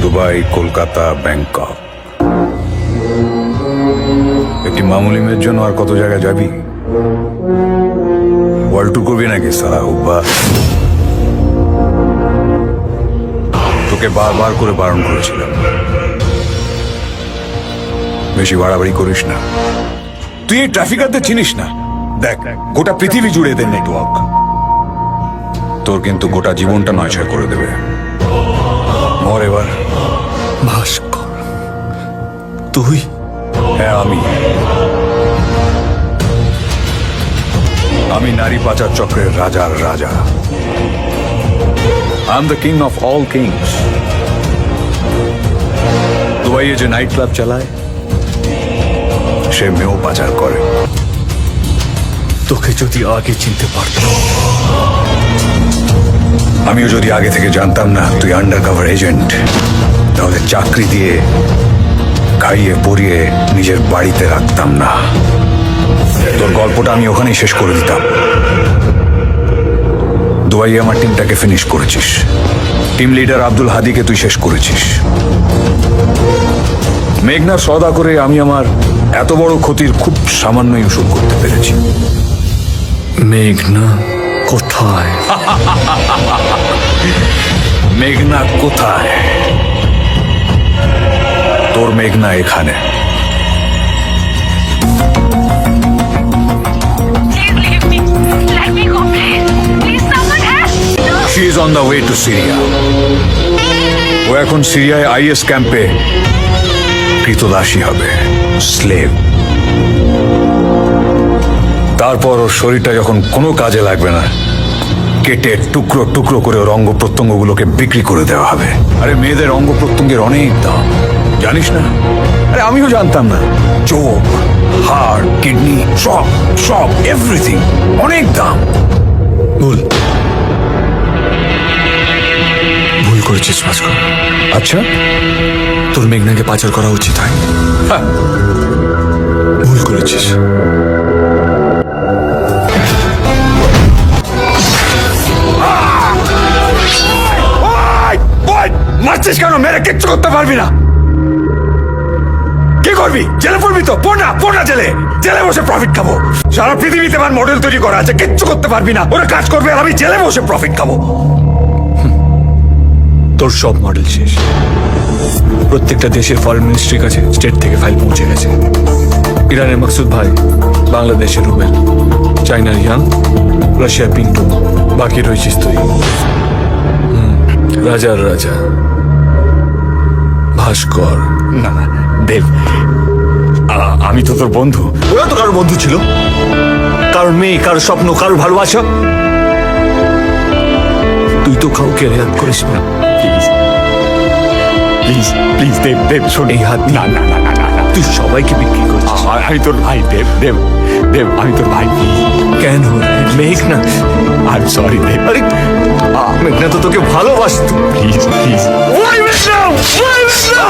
Dubai, Kolkata, Bangkok. একটি মামুলি মেয়ের জন্য আর কত জায়গায় যাবি? ওয়ার্ল্ড ট্যুর করবি নাকি সালা হুব্বা? তোকে বারবার করে বারণ করেছিলাম, বেশি বাড়াবাড়ি করিস না। তুই এই ট্রাফিকারদের চিনিস না। দেখ, গোটা পৃথিবী জুড়ে এদের নেটওয়ার্ক। তোর কিন্তু গোটা জীবনটা নয়ছয় করে দেবে। মর এবার। ভাস্কর, তুই? হ্যাঁ, আমি নারী পাচার চক্রের রাজার রাজা। I am the king of all kings. দুবাইয়ে যে নাইট ক্লাব চালায়, সে মেয়েও পাচার করে। তোকে যদি আগে চিনতে পারতাম। আমিও যদি আগে থেকে জানতাম না তুই আন্ডার কভার এজেন্ট, তাহলে চাকরি দিয়ে খাইয়ে পরিয়ে নিজের বাড়িতে রাখতাম না। তোর গল্পটা আমি ওখানেই শেষ করে দিতাম। দুবাইয়ে আমার টিমটাকে ফিনিশ করেছিস। টিম লিডার আব্দুল হাদিকে তুই শেষ করেছিস। মেঘনার সওদা করে আমি আমার এত বড় ক্ষতির খুব সামান্যই উসুল করতে পেরেছি। মেঘনা কোথায়? মেঘনা কোথায়? তোর মেঘনা এখানে। Please leave me. Let me go, please. Please, someone help. No. She is on the way to Syria. ও এখন সিরিয়ায় আইএস ক্যাম্পে কৃতদাসী হবে, স্লেভ। তারপর ওর শরীরটা যখন কোনো কাজে লাগবে না, কেটে টুকরো টুকরো করে ওর অঙ্গ প্রত্যঙ্গগুলোকে বিক্রি করে দেওয়া হবে। আরে মেয়েদের অঙ্গ প্রত্যঙ্গের অনেক দাম, জানিস না? আরে আমিও জানতাম না। চোখ, হাড়, কিডনি, সব সব এভরিথিং অনেক দাম। ভুল করেছিস ভাস্কর। আচ্ছা, তোর মেঘনাকে পাচার করা উচিত হয়। হ্যাঁ, ভুল করেছিস। মারছিস কেন? মেরে কিচ্ছু করতে পারবি না। কি করবি? জেলে পড়বি তো? পড়না জেলে। জেলে বসে প্রফিট খাবো। সারা পৃথিবীতে আমার মডেল তৈরি করা আছে, কিচ্ছু করতে পারবি না। ওরা কাজ করবে আর আমি জেলে বসে প্রফিট খাবো। তোর সব মডেল শেষ। প্রত্যেকটা দেশের ফরেন মিনিস্ট্রির কাছে স্টেট থেকে ফাইল পৌঁছে গেছে। ইরানের মকসুদ ভাই, বাংলাদেশের রুবেল, চায়নার ইয়াং, রাশিয়ার পিন্টু, বাকি রয়েছিস তুই। রাজার রাজা ভাস্কর। না না দেব, আমি তো তোর বন্ধু। ওরা তো কারোর বন্ধু ছিল, কারোর মেয়ে, কারোর স্বপ্ন, কারোর ভালোবাসা। তুই তো কাউকে রেয়াত করিস না। প্লিজ প্লিজ প্লিজ দেব, দেব শোন। এই হাত না না না না না না। তুই সবাইকে বিক্রি করছিস। আমি তোর ভাই দেব, দেব দেব, আমি তোর ভাই। প্লিজ। কেন? মেঘনা, আই এম সরি দেব। আরে মেঘনা তো তোকে ভালোবাসতো। Please please. Why Meghna? Why Meghna?